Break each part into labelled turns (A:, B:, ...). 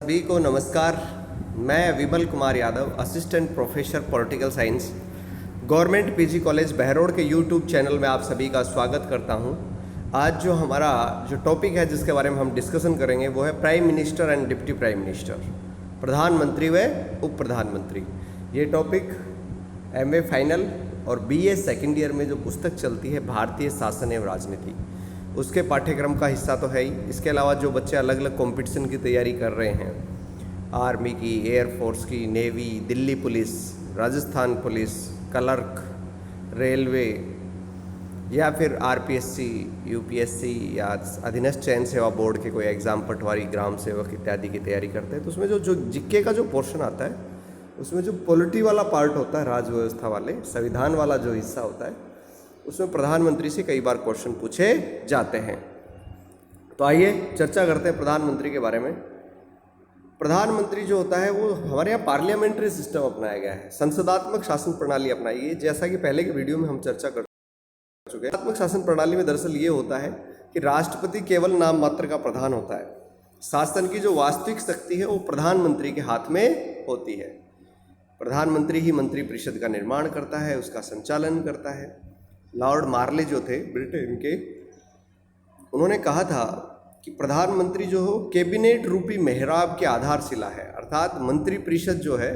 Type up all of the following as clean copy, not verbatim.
A: सभी को नमस्कार। मैं Vimal Kumar Yadav, assistant professor political science, government PG college Behror के यूट्यूब चैनल में आप सभी का स्वागत करता हूं। आज जो हमारा टॉपिक है जिसके बारे में हम डिस्कशन करेंगे वो है prime minister and deputy prime minister, प्रधानमंत्री व उप प्रधानमंत्री। ये टॉपिक एमए फाइनल और बीए सेकेंड ईयर में जो पुस्तक चलती है भारतीय शासन एवं राजनीति, उसके पाठ्यक्रम का हिस्सा तो है ही। इसके अलावा जो बच्चे अलग अलग कंपटीशन की तैयारी कर रहे हैं, आर्मी की, एयरफोर्स की, navy, Delhi police, Rajasthan police, clerk, railway या फिर आरपीएससी, यूपीएससी या अधीनस्थ चयन सेवा बोर्ड के कोई एग्ज़ाम, पटवारी, ग्राम सेवक इत्यादि की तैयारी करते हैं, तो उसमें जो जीके का जो पोर्शन आता है, उसमें जो पॉलिटी वाला पार्ट होता है, राज्य व्यवस्था वाले संविधान वाला जो हिस्सा होता है, उसमें प्रधानमंत्री से कई बार क्वेश्चन पूछे जाते हैं। तो आइए चर्चा करते हैं प्रधानमंत्री के बारे में। प्रधानमंत्री जो होता है वो हमारे यहाँ पार्लियामेंट्री सिस्टम अपनाया गया है, संसदात्मक शासन प्रणाली अपनाई है। जैसा कि पहले के वीडियो में हम चर्चा कर चुके हैं, संसदात्मक शासन प्रणाली में दरअसल ये होता है कि राष्ट्रपति केवल नाम मात्र का प्रधान होता है। शासन की जो वास्तविक शक्ति है वो प्रधानमंत्री के हाथ में होती है। प्रधानमंत्री ही मंत्रिपरिषद का निर्माण करता है, उसका संचालन करता है। लॉर्ड मार्ले जो थे ब्रिटेन के, उन्होंने कहा था कि प्रधानमंत्री जो हो कैबिनेट रूपी मेहराब की आधारशिला है, अर्थात मंत्रिपरिषद जो है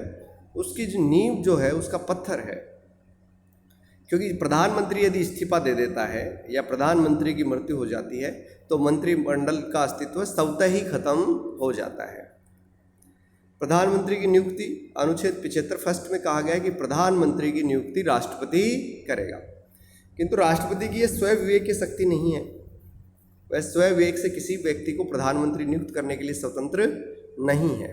A: उसकी जो नींव जो है उसका पत्थर है। क्योंकि प्रधानमंत्री यदि इस्तीफा दे देता है या प्रधानमंत्री की मृत्यु हो जाती है तो मंत्रिमंडल का अस्तित्व स्वतः ही खत्म हो जाता है। प्रधानमंत्री की नियुक्ति अनुच्छेद 75 फर्स्ट में कहा गया है कि प्रधानमंत्री की नियुक्ति राष्ट्रपति करेगा, किंतु राष्ट्रपति की यह स्वयं विवेक की शक्ति नहीं है। वह स्वयं विवेक से किसी व्यक्ति को प्रधानमंत्री नियुक्त करने के लिए स्वतंत्र नहीं है।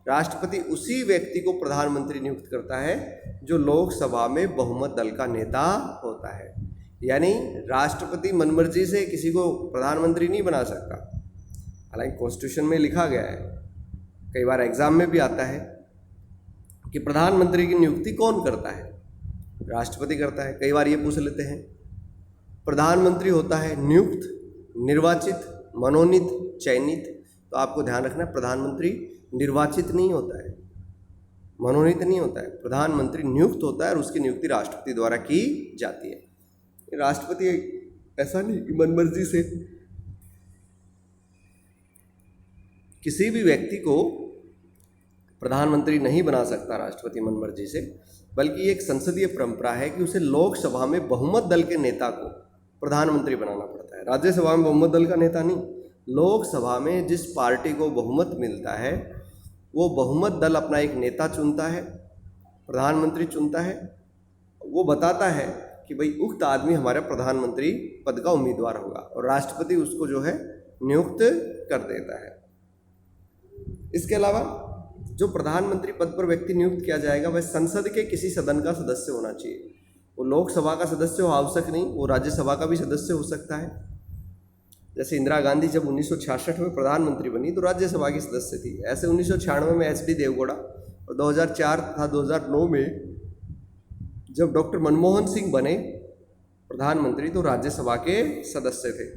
A: राष्ट्रपति उसी व्यक्ति को प्रधानमंत्री नियुक्त करता है जो लोकसभा में बहुमत दल का नेता होता है। यानी राष्ट्रपति मनमर्जी से किसी को प्रधानमंत्री नहीं बना सकता। हालांकि कॉन्स्टिट्यूशन में लिखा गया है, कई बार एग्जाम में भी आता है कि प्रधानमंत्री की नियुक्ति कौन करता है, राष्ट्रपति करता है। कई बार ये पूछ लेते हैं प्रधानमंत्री होता है नियुक्त, निर्वाचित, मनोनीत, चयनित। तो आपको ध्यान रखना है प्रधानमंत्री निर्वाचित नहीं होता है, मनोनीत नहीं होता है। प्रधानमंत्री नियुक्त होता है और उसकी नियुक्ति राष्ट्रपति द्वारा की जाती है। राष्ट्रपति ऐसा नहीं कि मनमर्जी से किसी भी व्यक्ति को प्रधानमंत्री नहीं बना सकता राष्ट्रपति मनमर्जी से, बल्कि एक संसदीय परंपरा है कि उसे लोकसभा में बहुमत दल के नेता को प्रधानमंत्री बनाना पड़ता है। राज्यसभा में बहुमत दल का नेता नहीं, लोकसभा में जिस पार्टी को बहुमत मिलता है वो बहुमत दल अपना एक नेता चुनता है, प्रधानमंत्री चुनता है। वो बताता है कि भाई उक्त आदमी हमारा प्रधानमंत्री पद का उम्मीदवार होगा, और राष्ट्रपति उसको जो है नियुक्त कर देता है। इसके अलावा जो प्रधानमंत्री पद पर व्यक्ति नियुक्त किया जाएगा वह संसद के किसी सदन का सदस्य होना चाहिए। वो लोकसभा का सदस्य हो आवश्यक नहीं, वो राज्यसभा का भी सदस्य हो सकता है। जैसे इंदिरा गांधी जब 1966 में प्रधानमंत्री बनी तो राज्यसभा की सदस्य थी। ऐसे 1996 में एचडी देवगौड़ा, और 2004 तथा 2009 में जब डॉक्टर मनमोहन सिंह बने प्रधानमंत्री तो राज्यसभा के सदस्य थे।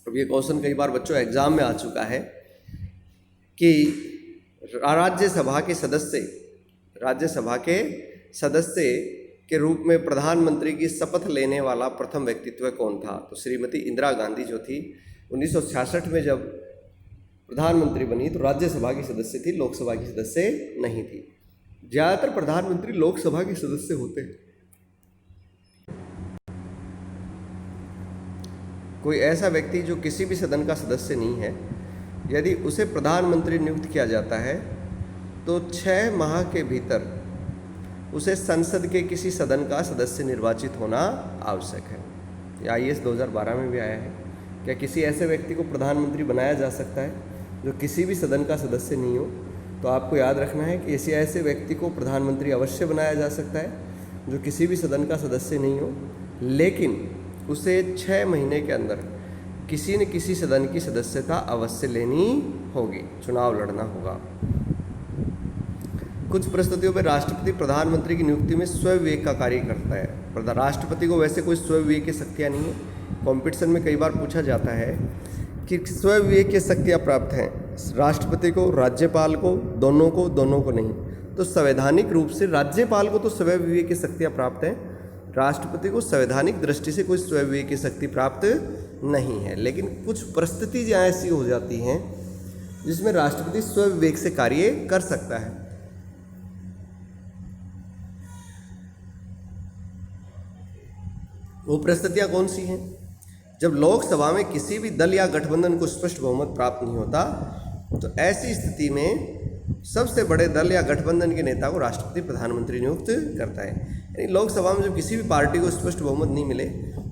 A: अब ये क्वेश्चन कई बार बच्चों एग्जाम में आ चुका है कि राज्यसभा के सदस्य के रूप में प्रधानमंत्री की शपथ लेने वाला प्रथम व्यक्तित्व कौन था। तो श्रीमती इंदिरा गांधी जो थी 1966 में जब प्रधानमंत्री बनी तो राज्यसभा की सदस्य थी, लोकसभा की सदस्य नहीं थी। ज़्यादातर प्रधानमंत्री लोकसभा के सदस्य होते हैं। कोई ऐसा व्यक्ति जो किसी भी सदन का सदस्य नहीं है, यदि उसे प्रधानमंत्री नियुक्त किया जाता है तो 6 माह के भीतर उसे संसद के किसी सदन का सदस्य निर्वाचित होना आवश्यक है। ये IAS 2012 में भी आया है। क्या किसी ऐसे व्यक्ति को प्रधानमंत्री बनाया जा सकता है जो किसी भी सदन का सदस्य नहीं हो? तो आपको याद रखना है कि ऐसे व्यक्ति को प्रधानमंत्री अवश्य बनाया जा सकता है जो किसी भी सदन का सदस्य नहीं हो, लेकिन उसे 6 महीने के अंदर किसी न किसी सदन की सदस्यता अवश्य लेनी होगी, चुनाव लड़ना होगा। कुछ परिस्थितियों में राष्ट्रपति प्रधानमंत्री की नियुक्ति में स्वयं विवेक का कार्य करता है। राष्ट्रपति को वैसे कोई स्वयं विवेक की शक्तियाँ नहीं है। कॉम्पिटिशन में कई बार पूछा जाता है कि स्वयं विवेक की शक्तियाँ प्राप्त हैं, राष्ट्रपति को, राज्यपाल को, दोनों को नहीं। तो संवैधानिक रूप से राज्यपाल को तो स्वयं विवेक की शक्तियाँ प्राप्त हैं, राष्ट्रपति को संवैधानिक दृष्टि से कोई स्वयं विवेक की शक्ति प्राप्त नहीं है। लेकिन कुछ परिस्थितियाँ ऐसी हो जाती हैं जिसमें राष्ट्रपति स्वयं विवेक से कार्य कर सकता है। वो परिस्थितियाँ कौन सी हैं? जब लोकसभा में किसी भी दल या गठबंधन को स्पष्ट बहुमत प्राप्त नहीं होता, तो ऐसी स्थिति में सबसे बड़े दल या गठबंधन के नेता को राष्ट्रपति प्रधानमंत्री नियुक्त करता है। यानी लोकसभा में जब किसी भी पार्टी को स्पष्ट बहुमत नहीं मिले,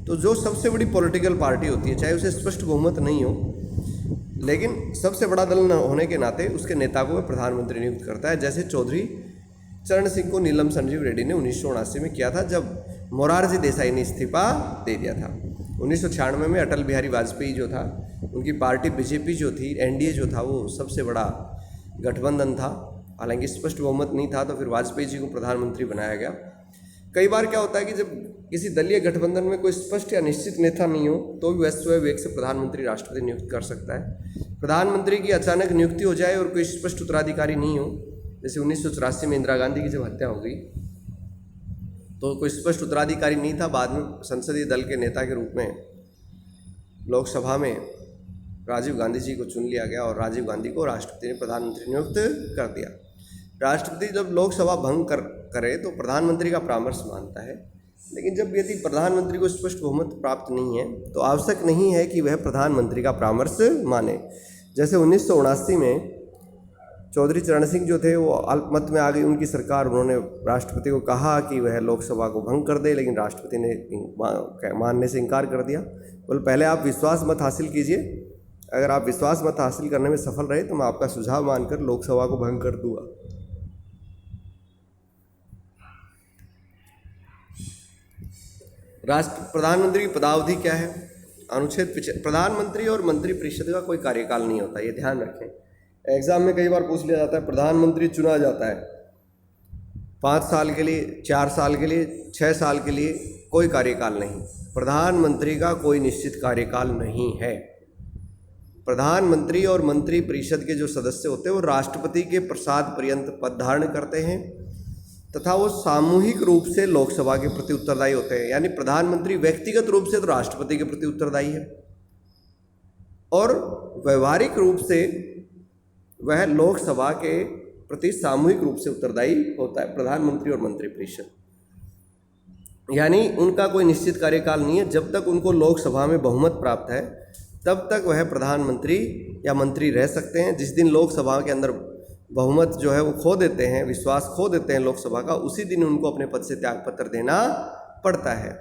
A: तो जो सबसे बड़ी पॉलिटिकल पार्टी होती है, चाहे उसे स्पष्ट बहुमत नहीं हो, लेकिन सबसे बड़ा दल न होने के नाते उसके नेता को वह प्रधानमंत्री नियुक्त करता है। जैसे चौधरी चरण सिंह को नीलम संजीव रेड्डी ने 1979 में किया था, जब मोरारजी देसाई ने इस्तीफा दे दिया था। 1996 में अटल बिहारी वाजपेयी जो था, उनकी पार्टी बीजेपी जो थी, एनडीए जो था, वो सबसे बड़ा गठबंधन था। हालांकि स्पष्ट बहुमत नहीं था, तो फिर वाजपेयी जी को प्रधानमंत्री बनाया गया। कई बार क्या होता है कि जब किसी दलीय गठबंधन में कोई स्पष्ट या निश्चित नेता नहीं हो, तो भी वह स्वयं विवेक से प्रधानमंत्री राष्ट्रपति नियुक्त कर सकता है। प्रधानमंत्री की अचानक नियुक्ति हो जाए और कोई स्पष्ट उत्तराधिकारी नहीं हो, जैसे 1984 में इंदिरा गांधी की जब हत्या हो गई, तो कोई स्पष्ट उत्तराधिकारी नहीं था। बाद में संसदीय दल के नेता के रूप में लोकसभा में राजीव गांधी जी को चुन लिया गया और राजीव गांधी को राष्ट्रपति ने प्रधानमंत्री नियुक्त कर दिया। राष्ट्रपति जब लोकसभा भंग करे तो प्रधानमंत्री का परामर्श मानता है, लेकिन जब यदि प्रधानमंत्री को स्पष्ट बहुमत प्राप्त नहीं है, तो आवश्यक नहीं है कि वह प्रधानमंत्री का परामर्श माने। जैसे 1979 में चौधरी चरण सिंह जो थे, वो अल्पमत में आ गई उनकी सरकार। उन्होंने राष्ट्रपति को कहा कि वह लोकसभा को भंग कर दे, लेकिन राष्ट्रपति ने मानने से इनकार कर दिया। बोले पहले आप विश्वास मत हासिल कीजिए, अगर आप विश्वास मत हासिल करने में सफल रहे तो मैं आपका सुझाव मानकर लोकसभा को भंग कर दूंगा। प्रधानमंत्री की पदावधि क्या है? अनुच्छेद प्रधानमंत्री और मंत्रिपरिषद का कोई कार्यकाल नहीं होता, ये ध्यान रखें। एग्जाम में कई बार पूछ लिया जाता है, प्रधानमंत्री चुना जाता है 5 साल के लिए, 4 साल के लिए, 6 साल के लिए, कोई कार्यकाल नहीं। प्रधानमंत्री का कोई निश्चित कार्यकाल नहीं है। प्रधानमंत्री और मंत्रिपरिषद के जो सदस्य होते हैं वो राष्ट्रपति के प्रसाद पर्यंत पद धारण करते हैं तथा वो सामूहिक रूप से लोकसभा के प्रति उत्तरदायी होते हैं। यानी प्रधानमंत्री व्यक्तिगत रूप से तो राष्ट्रपति के प्रति उत्तरदायी है और व्यवहारिक रूप से वह लोकसभा के प्रति सामूहिक रूप से उत्तरदायी होता है, प्रधानमंत्री और मंत्रिपरिषद। यानी उनका कोई निश्चित कार्यकाल नहीं है। जब तक उनको लोकसभा में बहुमत प्राप्त है तब तक वह प्रधानमंत्री या मंत्री रह सकते हैं। जिस दिन लोकसभा के अंदर बहुमत जो है वो खो देते हैं, विश्वास खो देते हैं लोकसभा का, उसी दिन उनको अपने पद से त्यागपत्र देना पड़ता है।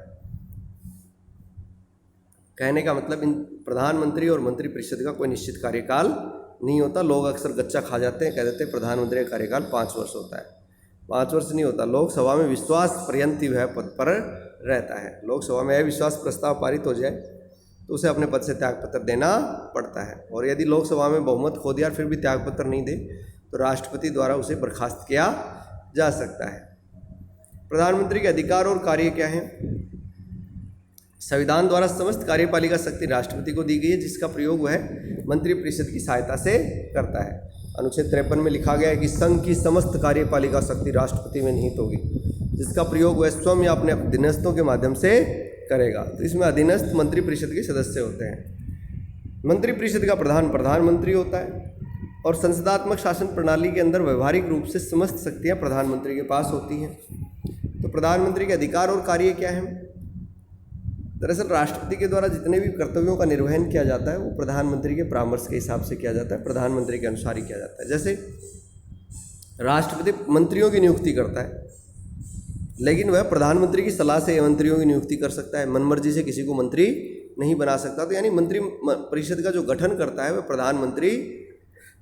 A: कहने का मतलब इन प्रधानमंत्री और मंत्रिपरिषद का कोई निश्चित कार्यकाल नहीं होता। लोग अक्सर गच्चा खा जाते हैं, कह देते हैं प्रधानमंत्री का कार्यकाल 5 वर्ष होता है। 5 वर्ष नहीं होता। लोकसभा में विश्वास पर्यंत वह पद पर रहता है। लोकसभा में अविश्वास प्रस्ताव पारित हो जाए तो उसे अपने पद से त्यागपत्र देना पड़ता है। और यदि लोकसभा में बहुमत खो दिया फिर भी त्यागपत्र नहीं दे तो राष्ट्रपति द्वारा उसे बर्खास्त किया जा सकता है। प्रधानमंत्री के अधिकार और कार्य क्या हैं? संविधान द्वारा समस्त कार्यपालिका शक्ति राष्ट्रपति को दी गई है, जिसका प्रयोग वह मंत्रिपरिषद की सहायता से करता है। अनुच्छेद 53 में लिखा गया है कि संघ की समस्त कार्यपालिका शक्ति राष्ट्रपति में निहित होगी, जिसका प्रयोग वह स्वयं या अपने अधीनस्थों के माध्यम से करेगा। तो इसमें अधीनस्थ मंत्रिपरिषद के सदस्य होते हैं। मंत्रिपरिषद का प्रधान प्रधानमंत्री होता है और संसदात्मक शासन प्रणाली के अंदर व्यवहारिक रूप से समस्त शक्तियाँ प्रधानमंत्री के पास होती हैं। तो प्रधानमंत्री के अधिकार और कार्य क्या है? दरअसल राष्ट्रपति के द्वारा जितने भी कर्तव्यों का निर्वहन किया जाता है वो प्रधानमंत्री के परामर्श के हिसाब से किया जाता है, प्रधानमंत्री के अनुसार ही किया जाता है। जैसे राष्ट्रपति मंत्रियों की नियुक्ति करता है, लेकिन वह प्रधानमंत्री की सलाह से मंत्रियों की नियुक्ति कर सकता है, मनमर्जी से किसी को मंत्री नहीं बना सकता। तो यानी मंत्री परिषद का जो गठन करता है वह प्रधानमंत्री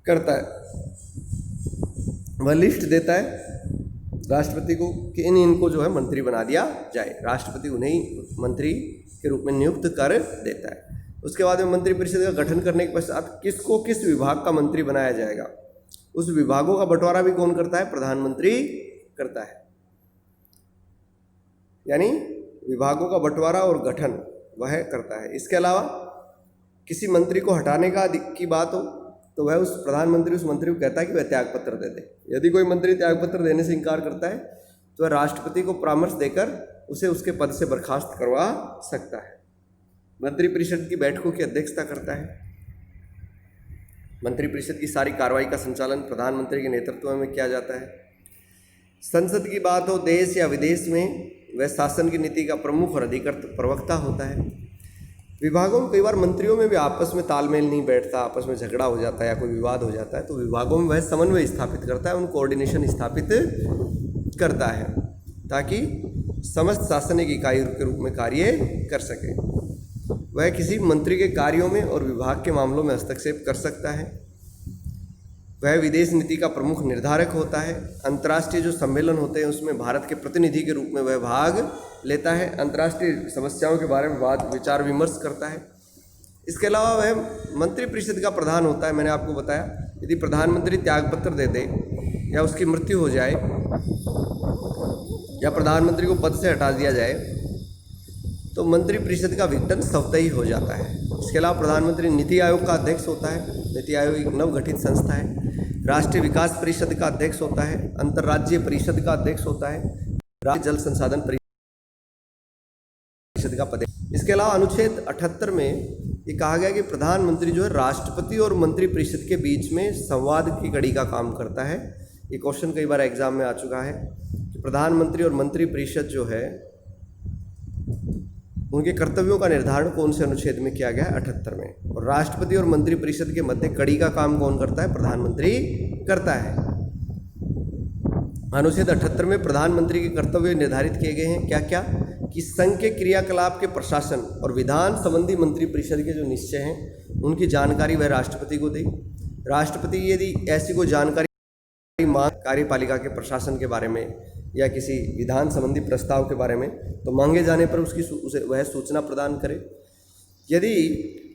A: करता है। वह लिस्ट देता है राष्ट्रपति को कि इनको जो है मंत्री बना दिया जाए। राष्ट्रपति उन्हें मंत्री के रूप में नियुक्त कर देता है। उसके बाद में मंत्रिपरिषद का गठन करने के पश्चात किसको किस विभाग का मंत्री बनाया जाएगा, उस विभागों का बंटवारा भी कौन करता है? प्रधानमंत्री करता है। यानी विभागों का बंटवारा और गठन वह करता है। इसके अलावा किसी मंत्री को हटाने की बात हो तो वह उस प्रधानमंत्री उस मंत्री को कहता है कि वह त्यागपत्र दे दे। यदि कोई मंत्री त्यागपत्र देने से इनकार करता है तो वह राष्ट्रपति को परामर्श देकर उसे उसके पद से बर्खास्त करवा सकता है। मंत्रिपरिषद की बैठकों की अध्यक्षता करता है। मंत्रिपरिषद की सारी कार्रवाई का संचालन प्रधानमंत्री के नेतृत्व में किया जाता है। संसद की बात हो देश या विदेश में, वह शासन की नीति का प्रमुख और अधिकृत प्रवक्ता होता है। विभागों में कई बार मंत्रियों में भी आपस में तालमेल नहीं बैठता, आपस में झगड़ा हो जाता है या कोई विवाद हो जाता है, तो विभागों में वह समन्वय स्थापित करता है, उन कोऑर्डिनेशन स्थापित करता है ताकि समस्त शासनिक इकाई के रूप में कार्य कर सके। वह किसी मंत्री के कार्यों में और विभाग के मामलों में हस्तक्षेप कर सकता है। वह विदेश नीति का प्रमुख निर्धारक होता है। अंतर्राष्ट्रीय जो सम्मेलन होते हैं उसमें भारत के प्रतिनिधि के रूप में वह भाग लेता है। अंतर्राष्ट्रीय समस्याओं के बारे में विचार विमर्श करता है। इसके अलावा वह मंत्रिपरिषद का प्रधान होता है। मैंने आपको बताया यदि प्रधानमंत्री त्यागपत्र दे दे या उसकी मृत्यु हो जाए या प्रधानमंत्री को पद से हटा दिया जाए तो मंत्रिपरिषद का विघटन स्वतः ही हो जाता है। इसके अलावा प्रधानमंत्री नीति आयोग का अध्यक्ष होता है। नीति आयोग एक नवगठित संस्था है। राष्ट्रीय विकास परिषद का अध्यक्ष होता है। अंतर्राज्यीय परिषद का अध्यक्ष होता है। राज्य जल संसाधन परिषद का पद। इसके अलावा अनुच्छेद 78 में ये कहा गया कि प्रधानमंत्री जो है राष्ट्रपति और मंत्रिपरिषद के बीच में संवाद की कड़ी का काम करता है। ये क्वेश्चन कई बार एग्जाम में आ चुका है कि प्रधानमंत्री और मंत्रिपरिषद जो है उनके कर्तव्यों का निर्धारण कौन से अनुच्छेद में किया गया है? 78 में। और राष्ट्रपति और मंत्रिपरिषद के मध्य कड़ी का काम कौन करता है? प्रधानमंत्री करता है। अनुच्छेद 78 में प्रधानमंत्री के कर्तव्य निर्धारित किए गए हैं। क्या क्या? कि संघ के क्रियाकलाप के प्रशासन और विधान संबंधी मंत्रिपरिषद के जो निश्चय हैं उनकी जानकारी वह राष्ट्रपति को दे। राष्ट्रपति यदि ऐसी कोई जानकारी मांग कार्यपालिका के प्रशासन के बारे में या किसी विधान संबंधी प्रस्ताव के बारे में तो मांगे जाने पर उसे वह सूचना प्रदान करे। यदि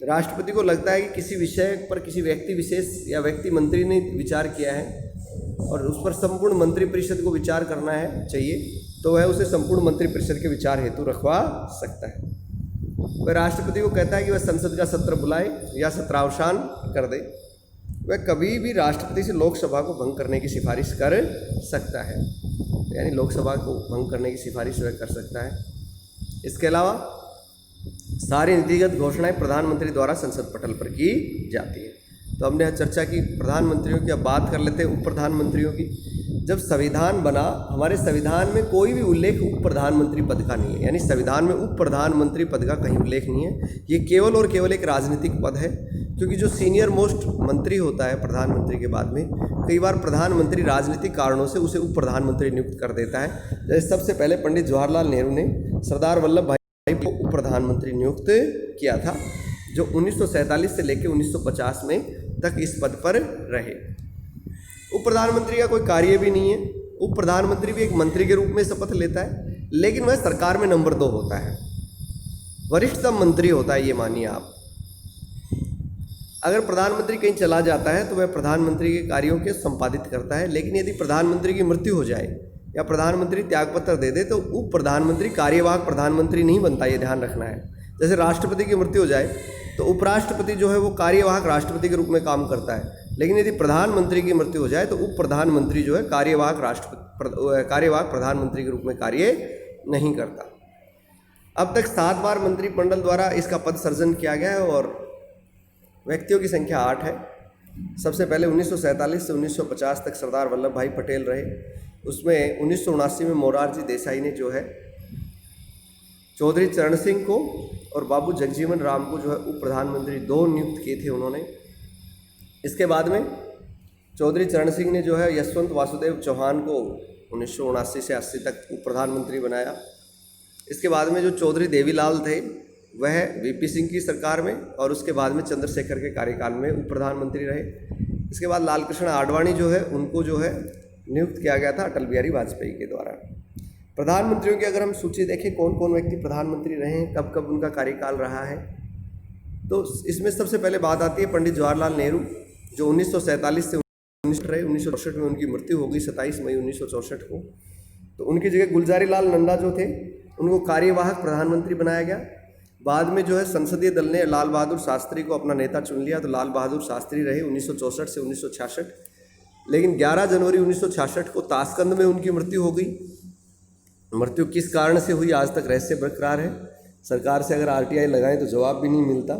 A: राष्ट्रपति को लगता है कि किसी विषय पर किसी व्यक्ति विशेष या व्यक्ति मंत्री ने विचार किया है और उस पर संपूर्ण मंत्रिपरिषद को विचार करना है चाहिए तो वह उसे संपूर्ण मंत्रिपरिषद के विचार हेतु रखवा सकता है। वह राष्ट्रपति को कहता है कि वह संसद का सत्र बुलाए या सत्रावसान कर दे। वह कभी भी राष्ट्रपति से लोकसभा को भंग करने की सिफारिश कर सकता है, यानी लोकसभा को भंग करने की सिफारिश वह कर सकता है। इसके अलावा सारी नीतिगत घोषणाएं प्रधानमंत्री द्वारा संसद पटल पर की जाती है। तो हमने चर्चा की प्रधानमंत्रियों की, अब बात कर लेते हैं उप प्रधानमंत्रियों की। जब संविधान बना, हमारे संविधान में कोई भी उल्लेख उप प्रधानमंत्री पद का नहीं है, यानी संविधान में उप प्रधानमंत्री पद का कहीं उल्लेख नहीं है। ये केवल और केवल एक राजनीतिक पद है, क्योंकि जो सीनियर मोस्ट मंत्री होता है प्रधानमंत्री के बाद में, कई बार प्रधानमंत्री राजनीतिक कारणों से उसे उप प्रधानमंत्री नियुक्त कर देता है। जैसे सबसे पहले पंडित जवाहरलाल नेहरू ने सरदार वल्लभ भाई को उप प्रधानमंत्री नियुक्त किया था, जो 1947 से लेकर 1950 में तक इस पद पर रहे। उप प्रधानमंत्री का कोई कार्य भी नहीं है। उप प्रधानमंत्री भी एक मंत्री के रूप में शपथ लेता है, लेकिन वह सरकार में नंबर 2 होता है, वरिष्ठतम मंत्री होता है, ये मानिए आप। अगर प्रधानमंत्री कहीं चला जाता है तो वह प्रधानमंत्री के कार्यों के संपादित करता है, लेकिन यदि प्रधानमंत्री की मृत्यु हो जाए या प्रधानमंत्री त्यागपत्र दे दे तो उप प्रधानमंत्री कार्यवाहक प्रधानमंत्री नहीं बनता, ये ध्यान रखना है। जैसे राष्ट्रपति की मृत्यु हो जाए तो उपराष्ट्रपति जो है वो कार्यवाहक राष्ट्रपति के रूप में काम करता है, लेकिन यदि प्रधानमंत्री की मृत्यु हो जाए तो उप प्रधानमंत्री जो है कार्यवाहक प्रधानमंत्री के रूप में कार्य नहीं करता। अब तक 7 बार मंत्रिमंडल द्वारा इसका पद सृजन किया गया है और व्यक्तियों की संख्या 8 है। सबसे पहले 1947 से 1950 तक सरदार वल्लभ भाई पटेल रहे। उसमें 1979 में मोरारजी देसाई ने जो है चौधरी चरण सिंह को और बाबू जगजीवन राम को जो है उप प्रधानमंत्री 2 नियुक्त किए थे उन्होंने। इसके बाद में चौधरी चरण सिंह ने जो है यशवंत वासुदेव चौहान को 1979 से 80 तक उप प्रधानमंत्री बनाया। इसके बाद में जो चौधरी देवीलाल थे वह वीपी सिंह की सरकार में और उसके बाद में चंद्रशेखर के कार्यकाल में उप प्रधानमंत्री रहे। इसके बाद लालकृष्ण आडवाणी जो है उनको जो है नियुक्त किया गया था अटल बिहारी वाजपेयी के द्वारा। प्रधानमंत्रियों की अगर हम सूची देखें कौन कौन व्यक्ति प्रधानमंत्री रहे हैं, कब कब उनका कार्यकाल रहा है, तो इसमें सबसे पहले बात आती है पंडित जवाहरलाल नेहरू, जो 1947 से 19 रहे। 1964 में उनकी मृत्यु हो गई 27 मई 1964 को। तो उनकी जगह गुलजारी लाल नंदा जो थे उनको कार्यवाहक प्रधानमंत्री बनाया गया। बाद में जो है संसदीय दल ने लाल बहादुर शास्त्री को अपना नेता चुन लिया, तो लाल बहादुर शास्त्री रहे 1964 से 1966। लेकिन 11 जनवरी 1966 को ताशकंद में उनकी मृत्यु हो गई। मृत्यु किस कारण से हुई आज तक रहस्य बरकरार है। सरकार से अगर आरटीआई लगाएं तो जवाब भी नहीं मिलता,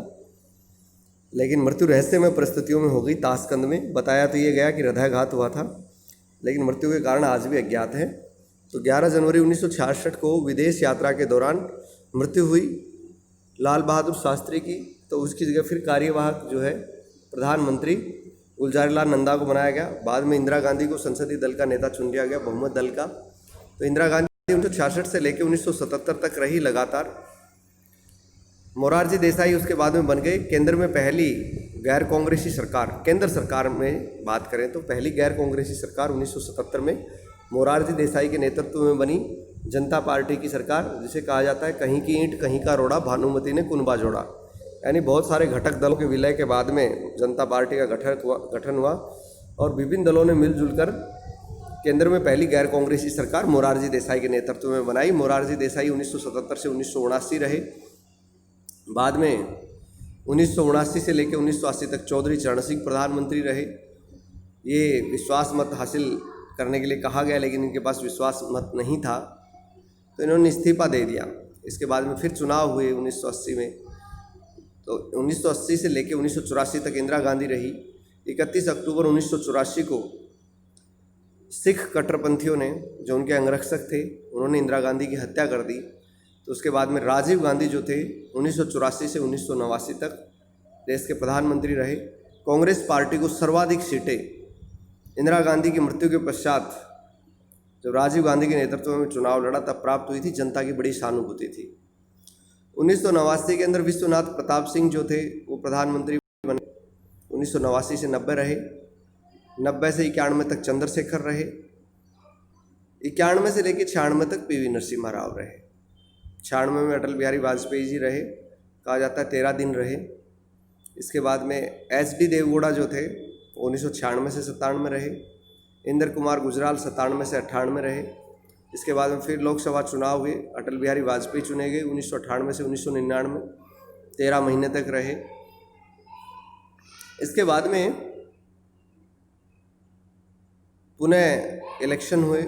A: लेकिन मृत्यु रहस्यमय परिस्थितियों में हो गई। ताशकंद में बताया तो ये गया कि हृदयाघात हुआ था, लेकिन मृत्यु के कारण आज भी अज्ञात है। तो 11 जनवरी 1966 को विदेश यात्रा के दौरान मृत्यु हुई लाल बहादुर शास्त्री की। तो उसकी जगह फिर कार्यवाहक जो है प्रधानमंत्री गुलजारीलाल नंदा को बनाया गया। बाद में इंदिरा गांधी को संसदीय दल का नेता चुन लिया गया, बहुमत दल का। तो इंदिरा गांधी 1966 से लेकर 1977 तक रही लगातार। मोरारजी देसाई उसके बाद में बन गए। केंद्र में पहली गैर कांग्रेसी सरकार, केंद्र सरकार में बात करें तो पहली गैर कांग्रेसी सरकार 1977 में मोरारजी देसाई के नेतृत्व में बनी जनता पार्टी की सरकार, जिसे कहा जाता है कहीं की ईंट कहीं का रोड़ा, भानुमति ने कुनबा जोड़ा। यानी बहुत सारे घटक दलों के विलय के बाद में जनता पार्टी का गठन हुआ और विभिन्न दलों ने मिलजुल कर केंद्र में पहली गैर कांग्रेसी सरकार मोरारजी देसाई के नेतृत्व में बनाई। मोरारजी देसाई 1977 से 1979 रहे। बाद में 1979 से लेकर 1980 तक चौधरी चरण सिंह प्रधानमंत्री रहे। ये विश्वास मत हासिल करने के लिए कहा गया, लेकिन इनके पास विश्वास मत नहीं था, तो इन्होंने इस्तीफा दे दिया। इसके बाद में फिर चुनाव हुए 1980 में। तो 1980 से लेकर 1984 तक इंदिरा गांधी रही। 31 अक्टूबर 1984 को सिख कट्टरपंथियों ने, जो उनके अंगरक्षक थे, उन्होंने इंदिरा गांधी की हत्या कर दी। तो उसके बाद में राजीव गांधी जो थे 1984 से 1989 तक देश के प्रधानमंत्री रहे। कांग्रेस पार्टी को सर्वाधिक सीटें इंदिरा गांधी की मृत्यु के पश्चात जब राजीव गांधी के नेतृत्व में चुनाव लड़ा तब प्राप्त हुई थी। जनता की बड़ी सहानुभूति थी। 1989 के अंदर विश्वनाथ प्रताप सिंह जो थे वो प्रधानमंत्री बने। 1989 से 90 रहे। 90 से 91 तक चंद्रशेखर रहे। 91 से लेकर 96 तक पीवी नरसिम्हा राव रहे। 96 में अटल बिहारी वाजपेयी जी रहे, कहा जाता है 13 दिन रहे। इसके बाद में एच.डी. देवगौड़ा जो थे 1996 से 97 रहे। इंदर कुमार गुजराल 97 से 98 रहे। इसके बाद में फिर लोकसभा चुनाव हुए, अटल बिहारी वाजपेयी चुने गए 1998 से 1999, 13 महीने तक रहे। इसके बाद में पुनः इलेक्शन हुए,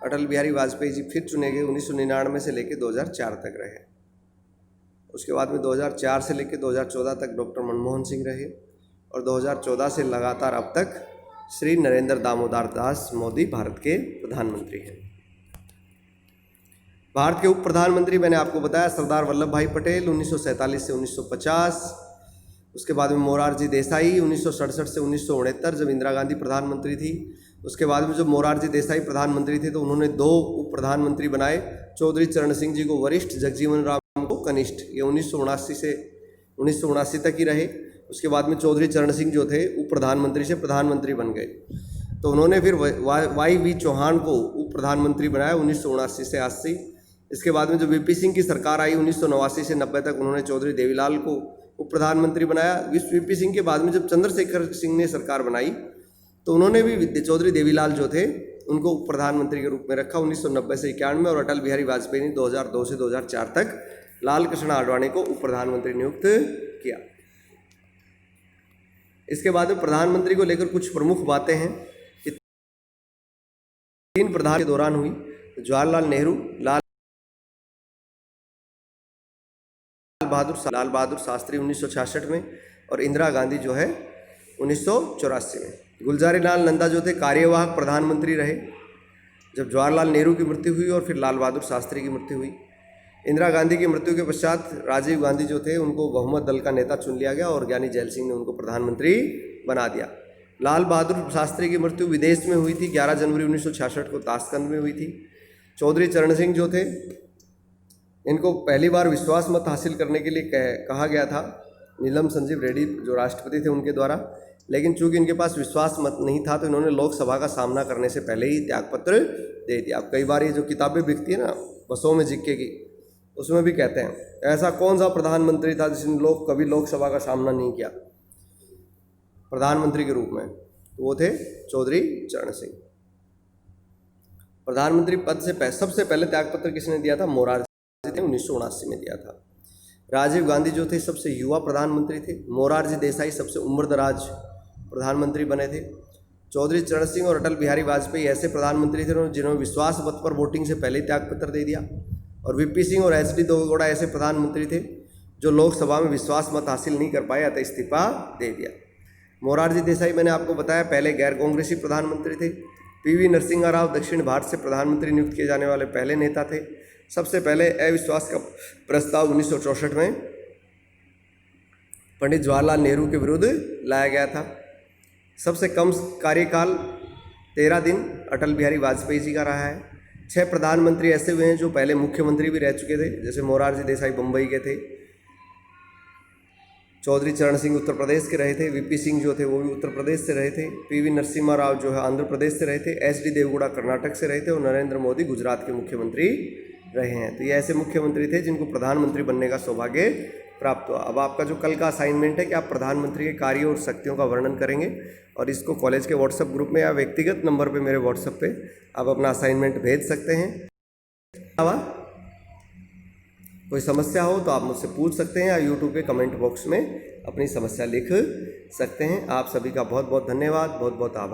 A: अटल बिहारी वाजपेयी जी फिर चुने गए 1999 से लेकर 2004 तक रहे। उसके बाद में 2004 से लेकर 2014 तक डॉक्टर मनमोहन सिंह रहे और 2014 से लगातार अब तक श्री नरेंद्र दामोदर दास मोदी भारत के प्रधानमंत्री हैं। भारत के उप प्रधानमंत्री मैंने आपको बताया सरदार वल्लभ भाई पटेल 1947 से 1950। उसके बाद में मोरारजी देसाई 1967 से 1969 जब इंदिरा गांधी प्रधानमंत्री थी। उसके बाद में जब मोरारजी देसाई प्रधानमंत्री थे तो उन्होंने 2 उप प्रधानमंत्री बनाए, चौधरी चरण सिंह जी को वरिष्ठ, जगजीवन राम को कनिष्ठ। ये 1979 से 1979 तक ही रहे। उसके बाद में चौधरी चरण सिंह जो थे उप प्रधानमंत्री से प्रधानमंत्री बन गए। तो उन्होंने फिर वाई.वी. चौहान को उप प्रधानमंत्री बनाया 1979 से 80। इसके बाद में जब वीपी सिंह की सरकार आई 1989 से 90 तक उन्होंने चौधरी देवीलाल को उप प्रधानमंत्री बनाया। वीपी सिंह के बाद में जब चंद्रशेखर सिंह ने सरकार बनाई तो उन्होंने भी चौधरी देवीलाल जो थे उनको उप प्रधानमंत्री के रूप में रखा 1990 से 91 और अटल बिहारी वाजपेयी ने 2002 से 2004 तक लाल कृष्ण आडवाणी को उप प्रधानमंत्री नियुक्त किया। इसके बाद में प्रधानमंत्री को लेकर कुछ प्रमुख बातें हैं कि 3 प्रधान के दौरान हुई। जवाहरलाल नेहरू, लाल बहादुर शास्त्री 1966 में और इंदिरा गांधी जो है 1984 में। गुलजारीलाल नंदा जो थे कार्यवाहक प्रधानमंत्री रहे जब जवाहरलाल नेहरू की मृत्यु हुई और फिर लाल बहादुर शास्त्री की मृत्यु हुई। इंदिरा गांधी की मृत्यु के पश्चात राजीव गांधी जो थे उनको बहुमत दल का नेता चुन लिया गया और ज्ञानी जैल सिंह ने उनको प्रधानमंत्री बना दिया। लाल बहादुर शास्त्री की मृत्यु विदेश में हुई थी, 11 जनवरी 1966 को ताशकंद में हुई थी। चौधरी चरण सिंह जो थे इनको पहली बार विश्वास मत हासिल करने के लिए कहा गया था नीलम संजीव रेड्डी जो राष्ट्रपति थे उनके द्वारा, लेकिन चूंकि इनके पास विश्वास मत नहीं था तो इन्होंने लोकसभा का सामना करने से पहले ही त्यागपत्र दे दिया। अब कई बार ये जो किताबें बिकती है ना बसों में जिक्के की, उसमें भी कहते हैं ऐसा कौन सा प्रधानमंत्री था जिसने कभी लोकसभा का सामना नहीं किया प्रधानमंत्री के रूप में, तो वो थे चौधरी चरण सिंह। प्रधानमंत्री पद से सबसे पहले त्यागपत्र किसने दिया था? मोरारजी ने 1979 में दिया था। राजीव गांधी जो थे सबसे युवा प्रधानमंत्री थे। मोरारजी देसाई सबसे उम्रदराज प्रधानमंत्री बने थे। चौधरी चरण सिंह और अटल बिहारी वाजपेयी ऐसे प्रधानमंत्री थे जिन्होंने विश्वास मत पर वोटिंग से पहले ही त्यागपत्र दे दिया। और वीपी सिंह और एच डी देवेगौड़ा ऐसे प्रधानमंत्री थे जो लोकसभा में विश्वास मत हासिल नहीं कर पाए अतः इस्तीफा दे दिया। मोरारजी देसाई मैंने आपको बताया पहले गैर कांग्रेसी प्रधानमंत्री थे। पीवी नरसिंह राव दक्षिण भारत से प्रधानमंत्री नियुक्त किए जाने वाले पहले नेता थे। सबसे पहले अविश्वास का प्रस्ताव 1964 में पंडित जवाहरलाल नेहरू के विरुद्ध लाया गया था। सबसे कम कार्यकाल 13 दिन अटल बिहारी वाजपेयी जी का रहा है। 6 प्रधानमंत्री ऐसे हुए हैं जो पहले मुख्यमंत्री भी रह चुके थे, जैसे मोरारजी देसाई बम्बई के थे, चौधरी चरण सिंह उत्तर प्रदेश के रहे थे, वीपी सिंह जो थे वो भी उत्तर प्रदेश से रहे थे, पीवी नरसिम्हा राव जो है आंध्र प्रदेश से रहे थे, एच डी देवेगौड़ा कर्नाटक से रहे थे और नरेंद्र मोदी गुजरात के मुख्यमंत्री रहे हैं। तो ये ऐसे मुख्यमंत्री थे जिनको प्रधानमंत्री बनने का सौभाग्य प्राप्त हुआ। अब आपका जो कल का असाइनमेंट है कि आप प्रधानमंत्री के कार्यों और शक्तियों का वर्णन करेंगे और इसको कॉलेज के व्हाट्सएप ग्रुप में या व्यक्तिगत नंबर पे मेरे व्हाट्सएप पे आप अपना असाइनमेंट भेज सकते हैं। कोई समस्या हो तो आप मुझसे पूछ सकते हैं या यूट्यूब के कमेंट बॉक्स में अपनी समस्या लिख सकते हैं। आप सभी का बहुत बहुत धन्यवाद, बहुत बहुत आभार।